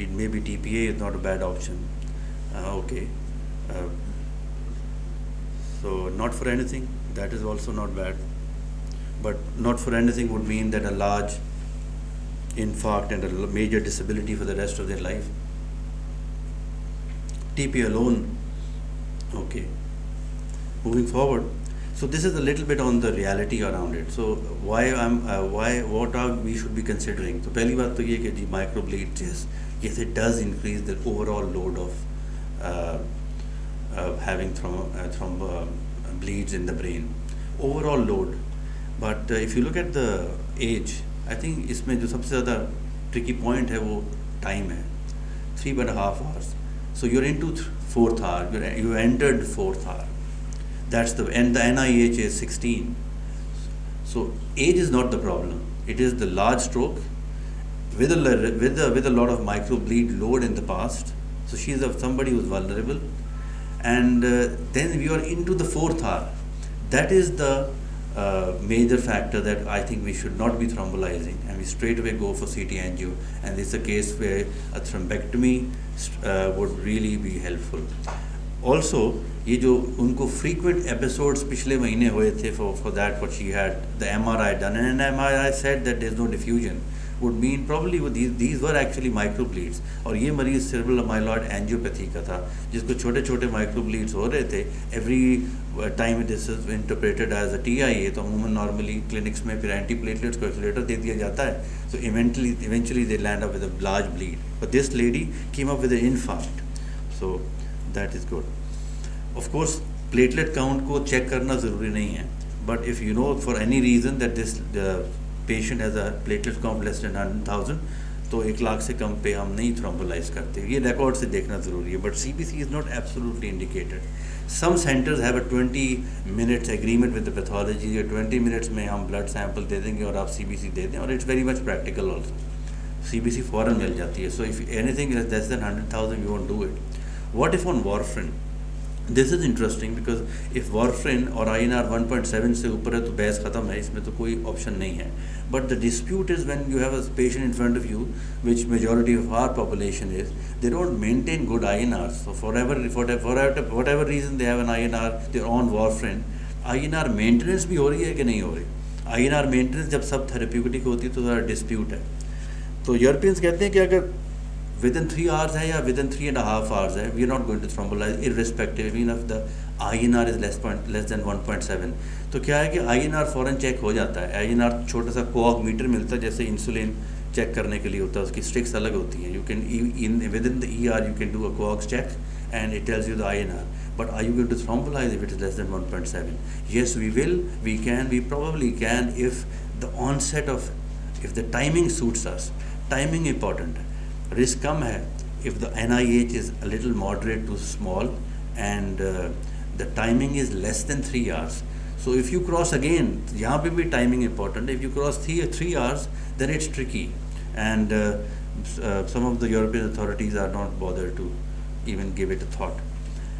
see, maybe TPA is not a bad option. Okay. Uh, so not for anything, that is also not bad. But not for anything would mean that a large infarct and a major disability for the rest of their life. TP alone, okay. Moving forward, so this is a little bit on the reality around it. So why what are we should be considering? So पहली बात तो ये कि जी microbleed, yes it does increase the overall load of uh, having bleeds in the brain, overall load. But if you look at the age, I think इसमें जो सबसे ज़्यादा tricky point है वो time है, 3.5 hours. So you're into fourth hour, you entered fourth hour. That's and the NIH is 16. So age is not the problem. It is the large stroke with a lot of microbleed load in the past. So she's somebody who's vulnerable, and then we are into the fourth hour. That is the major factor that I think we should not be thrombolizing, and we straight away go for CT angio. And this is a case where a thrombectomy would really be helpful. Also, ये जो उनको frequent episodes पिछले महीने हुए थे for that what she had the MRI done, and MRI said that there is no diffusion, would mean probably these were actually microbleeds. और ये मरीज cerebral amyloid angiopathy का था जिसको छोटे छोटे microbleeds हो रहे थे. Every time this is interpreted as a TIA, तो अमूमन normally clinics में फिर antiplatelets को accelerator दे दिया जाता है. So eventually they land up with a large bleed. But this lady came up with an infarct. So that is good. Of course, platelet count को check करना ज़रूरी नहीं है. But if you know for any reason that this patient has a platelet count less than 100,000, तो 1 लाख से कम पे हम नहीं थ्रोम्बोलाइज करते. ये रिकॉर्ड से देखना ज़रूरी है. But CBC is not absolutely indicated. Some centers have a 20 minutes agreement with the pathology. 20 minutes में हम blood sample दे देंगे और आप CBC दे दें, और it's very much practical also. CBC फौरन मिल जाती है. So if anything is less than 100,000, you won't do it. What if on warfarin? This is interesting because if warfarin और INR 1.7 से ऊपर है तो बहस ख़त्म है, इसमें तो कोई ऑप्शन नहीं है. But the dispute is when you have a patient in front of you, which majority of our population is, they don't maintain good INRs. So for whatever reason they have an INR, they're on warfarin. INR maintenance भी हो रही है कि नहीं हो रही? INR maintenance जब सब थेरेप्यूटिक होती है तो ज़रा डिस्प्यूट है. तो यूरोपियंस कहते हैं कि अगर within 3 hours है या within 3.5 hours है, we are not going to thrombolize irrespective even if the INR is less than 1.7. तो क्या है कि INR फौरन चेक हो जाता है. INR छोटा सा कोऑग मीटर मिलता है जैसे इंसुलिन चेक करने के लिए होता है, उसकी स्ट्रिक्स अलग होती हैं. You can within the ER you can do a coax check and it tells you the INR. But are you going to thrombolize if it is less than 1.7? Yes, we will, we can, we probably can if the onset of, if the timing suits us. Timing important है. Risk कम है if the NIH is a little moderate to small and the timing is less than 3 hours. So if you cross again, यहाँ पे भी timing important. If you cross 3 hours, then it's tricky, and some of the European authorities are not bothered to even give it a thought.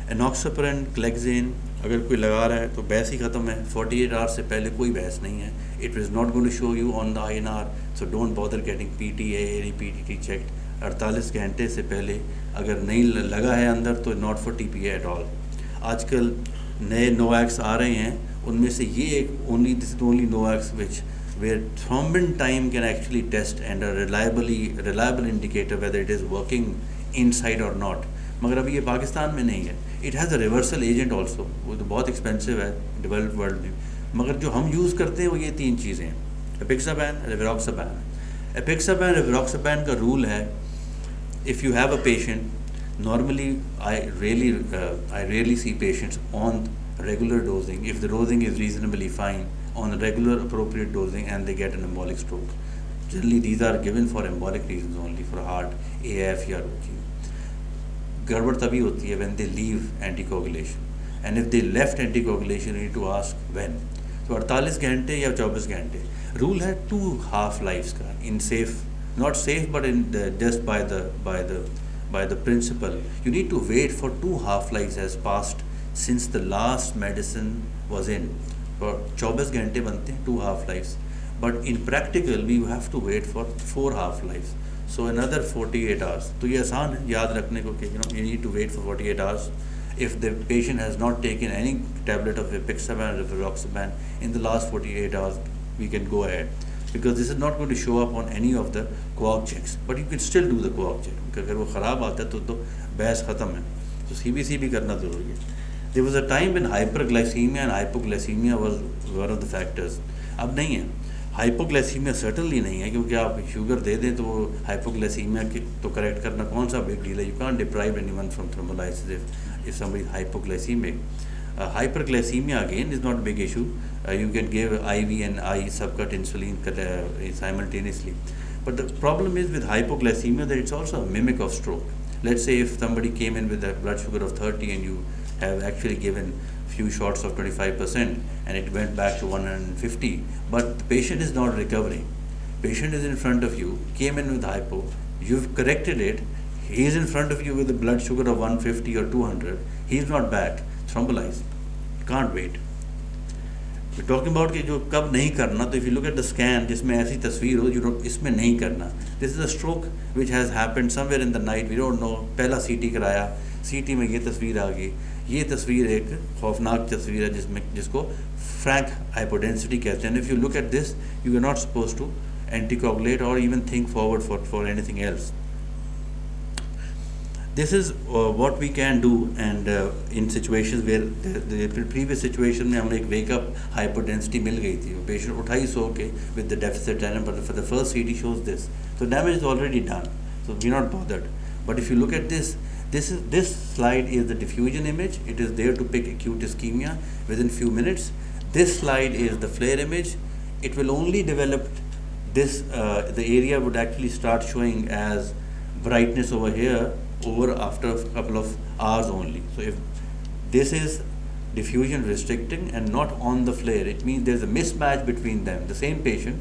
Enoxaparin, Clexane, अगर कोई लगा रहा है तो बहस ही ख़त्म है. 48 hours से पहले कोई बहस नहीं है. It is not going to show you on the INR, so don't bother getting PTA or PTT checked. 48 घंटे से पहले अगर नहीं लगा है अंदर तो not for TPA at all. आजकल नए नोवैक्स आ रहे हैं, उनमें से ये एक this is only NOACs which were thrombin time can actually test and a reliable indicator whether it is working inside or not. मगर अभी ये पाकिस्तान में नहीं है. It has a reversal agent also, वो तो बहुत एक्सपेंसिव है डेवलप्ड वर्ल्ड में. मगर जो हम यूज़ करते हैं वो ये 3 चीज़ें हैं: एपिक्सापैन, रिवरॉक्सापैन. एपिक्सापैन रिवरॉक्सापैन का रूल है, if you have a patient, normally I rarely see patients on regular dosing if the dosing is reasonably fine on regular appropriate dosing and they get an embolic stroke. Generally these are given for embolic reasons only, for heart, AF या रोकी. गड़बड़ तभी होती है when they leave anticoagulation, and if they left anticoagulation you need to ask when. तो 48 घंटे या 24 घंटे रूल है 2 half lives का in safe, not safe but in just by the principle. You need to wait for 2 half lives has passed since the last medicine was in. For 24 घंटे बनते हैं 2 half lives, but in practical we have to wait for 4 half lives. So another 48 hours. तो ये आसान है याद रखने को कि you need to wait for 48 hours if the patient has not taken any tablet of apixaban or rivaroxaban in the last 48 hours, we can go ahead, because this is not going to show up on any of the coag checks, but you can still do the coag check। अगर वो ख़राब आता है तो बहस ख़त्म है, तो CBC भी करना ज़रूरी है। There was a time when hyperglycemia and hypoglycemia was one of the factors। अब नहीं है, हाइपोग्लाइसीमिया सर्टनली नहीं है, क्योंकि आप शुगर दे दें तो वो हाइपोग्लाइसीमिया की तो करेक्ट करना कौन सा बिग डील है। You can't deprive anyone from thrombolysis if somebody is hypoglycemic. Hyperglycememia again is not a big issue. You can give IV and I subcut insulin simultaneously. But the problem is with hypoglycemia that it's also a mimic of stroke. Let's say if somebody came in with a blood sugar of 30 and you have actually given few shots of 25% and it went back to 150, but the patient is not recovering. Patient is in front of you, came in with hypo, you've corrected it, he is in front of you with a blood sugar of 150 or 200, he is not back, thrombolized, can't wait। we're talking about कि जो कब नहीं करना, तो if you look at the scan जिसमें ऐसी तस्वीर हो जो इसमें नहीं करना, this is a stroke which has happened somewhere in the night, we don't know। पहला CT कराया, CT में ये तस्वीर आ गई, ये तस्वीर एक खौफनाक तस्वीर है जिसको frank hypodenticity कहते हैं। if you look at this, you are not supposed to anticoagulate or even think forward for anything else। This is what we can do, and in situations where the previous situation में हमें एक wake up hypodensity मिल गई थी, patient उठा ही सो के with the deficit tenor, but for the first CT shows this, so damage is already done, so we're not bothered। But if you look at this slide is the diffusion image, it is there to pick acute ischemia within few minutes। This slide is the flare image, it will only develop this, the area would actually start showing as brightness over here over after a couple of hours only। so if this is diffusion restricting and not on the flare, it means there's a mismatch between them, the same patient।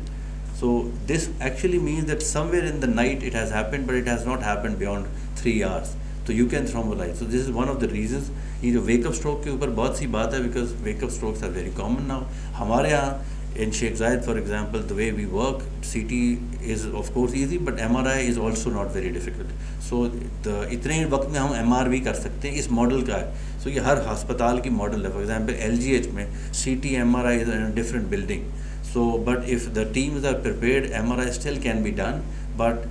so this actually means that somewhere in the night it has happened, but it has not happened beyond 3 hours, so you can thrombolize। so this is one of the reasons। ये जो wake up stroke के ऊपर बहुत सी बात है, because wake up strokes are very common now। हमारे यहाँ in Sheikh Zayed, for example, the way we work, CT is of course easy, but MRI is also not very difficult। so इतने वक्त में हम MR भी कर सकते हैं, इस मॉडल का है। so ये हर अस्पताल की मॉडल है। for example LGH में CT MRI is in a different building, so but if the teams are prepared, MRI still can be done, but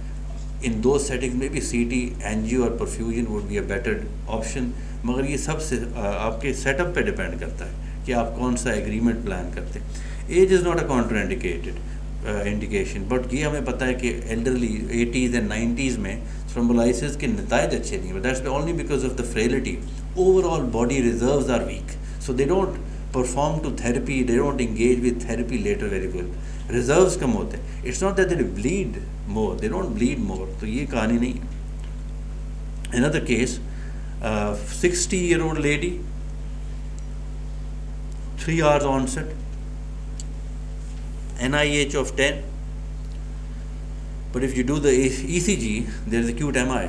in those settings maybe CT, angio or perfusion would be a better option। मगर ये सब से आपके setup पे depend करता है कि आप कौन सा एग्रीमेंट प्लान करते हैं। Age is not a contraindicated indication, but ये हमें पता है कि एल्डरली 80s एंड 90s में थ्रोम्बोलाइसिस के नताइज अच्छे नहीं है, that's only because of the frailty. Overall body reserves are weak, so they don't perform to therapy, they don't engage with therapy later very well, reserves कम होते हैं। It's not that they bleed more, they don't bleed more, तो ये कहानी नहीं है। Another case, 60-year-old lady, 3 hours onset, NIH of 10, but if you do the ECG, there is acute MI.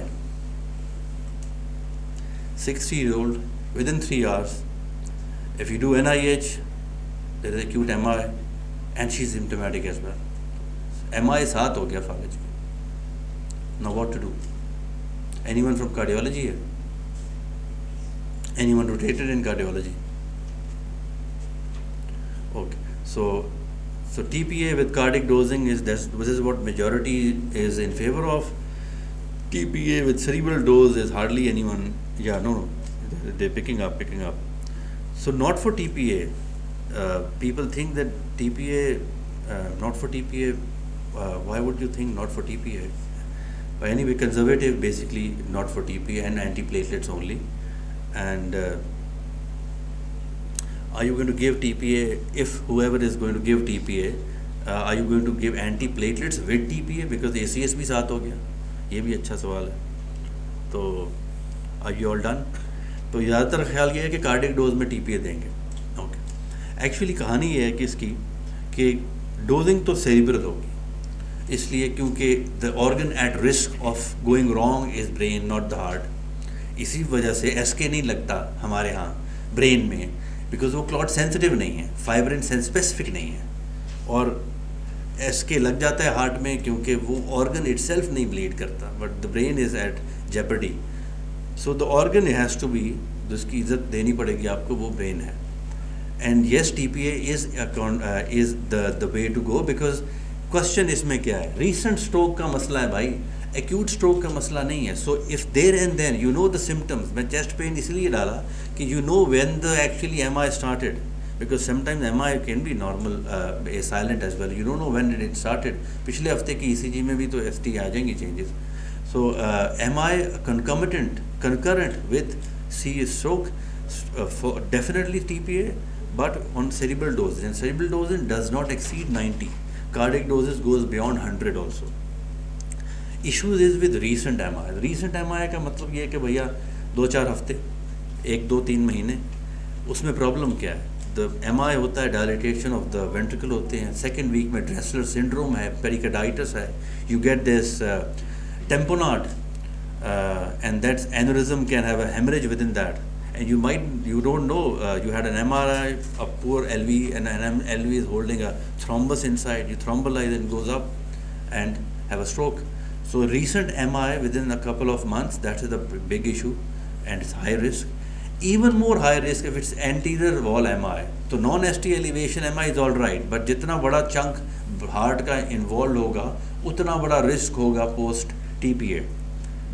60-year-old within 3 hours, if you do NIH, there is acute MI, and she is symptomatic as well। MI साथ हो गया फालिज। Now what to do? Anyone from cardiology here? Anyone rotated in cardiology? Okay, so TPA with cardiac dosing this is what majority is in favor of। TPA with cerebral dose is hardly anyone, no, they're picking up। so not for TPA, people think that TPA, not for TPA, why would you think not for TPA? Anyway, conservative basically not for TPA and antiplatelets only। and are you going to give TPA, if whoever is going to give TPA, are you going to give antiplatelets with TPA, because ACS भी साथ हो गया? ये भी अच्छा सवाल है। तो are you all done? तो ज़्यादातर ख्याल ये है कि कार्डियक डोज में TPA देंगे। ओके, एक्चुअली कहानी ये है कि इसकी कि डोजिंग तो सेरिब्रल होगी, इसलिए क्योंकि the organ at risk of going wrong is brain not the heart. इसी वजह से SK नहीं लगता हमारे यहाँ ब्रेन में, बिकॉज वो क्लॉट सेंसिटिव नहीं है, फाइब्रिन सेंस स्पेसिफिक नहीं है। और एसके लग जाता है हार्ट में, क्योंकि वो ऑर्गन इटसेल्फ नहीं ब्लीड करता, but the brain is at jeopardy. So the organ has to be, जिसकी इज्जत देनी पड़ेगी आपको, वो ब्रेन है. And yes TPA is the way to go, because question इसमें क्या है, रीसेंट स्ट्रोक का मसला है भाई, एक्यूट स्ट्रोक का मसला नहीं है. So if there and then you know the symptoms, मैं चेस्ट पेन इसलिए डाला कि you know when the actually MI started, because sometimes MI can be normal, silent as well. You don't know when it started. पिछले हफ्ते की ECG में भी तो ST आ जाएंगी changes. So MI concurrent with stroke, for definitely TPA, but on cerebral dosage, and cerebral dosage does not exceed 90. Cardiac dosage goes beyond 100 also. Issues is with recent MI. Recent MI का मतलब ये है कि भैया 2-4 हफ्ते, 1-2-3 महीने, उसमें problem क्या है? द MI होता है डायलिटेशन ऑफ द वेंट्रिकल होते हैं, सेकेंड वीक में ड्रेसलर सिंड्रोम है, पेरिकार्डाइटिस है, you get this tamponade, and that's aneurysm can have a haemorrhage within that, and you don't know, you had an MRI, a poor LV, and an LV is holding a thrombus inside, you thrombolize and goes up and have a stroke. So recent MI within a couple of months, that is the big issue, and it's high risk. Even more high risk if it's anterior wall MI. तो non ST elevation MI is all right, but जितना बड़ा chunk heart का involve होगा उतना बड़ा risk होगा post TPA.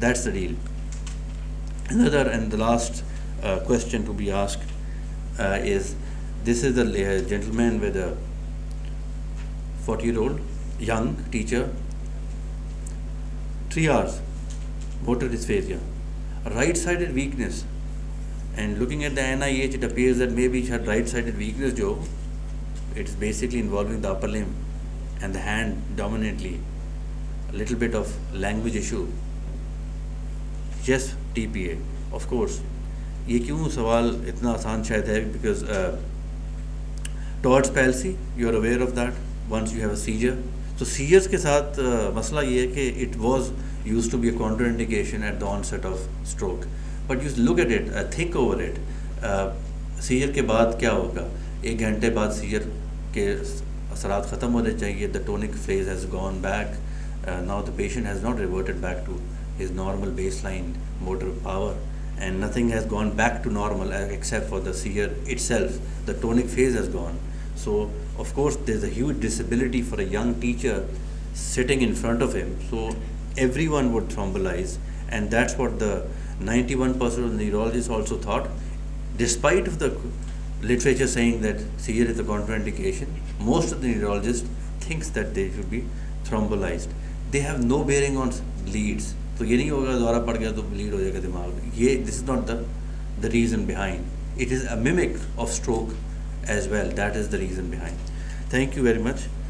That's the deal. Another and the last question to be asked is, this is the gentleman with a 40-year-old young teacher, 3 hours motor dysphagia, right-sided weakness, and looking at the NIH, it appears that maybe her right-sided weakness, jo, it's basically involving the upper limb and the hand dominantly, a little bit of language issue, yes, TPA. Of course, ये क्यों सवाल इतना आसान शायद है, because Tourette palsy, you are aware of that once you have a seizure. So seizures के साथ मसला ये है कि it was used to be a contraindication at the onset of stroke, but you look at it, think over it. Seizure के बाद क्या होगा? 1 घंटे बाद सीजर के असरात ख़त्म होने चाहिए. The tonic phase has gone back. Now the patient has not reverted back to his normal baseline motor power, and nothing has gone back to normal except for the seizure itself. The tonic phase has gone. So of course there's a huge disability for a young teacher sitting in front of him. So everyone would thrombolize, and that's what the 91% of the neurologists also thought, despite of the literature saying that seizure is a contraindication. Most of the neurologists thinks that they should be thrombolized. They have no bearing on bleeds. तो ये नहीं होगा द्वारा पड़ गया तो bleed हो जाएगा दिमाग, ये this is not the reason behind. It is a mimic of stroke as well. That is the reason behind. Thank you very much.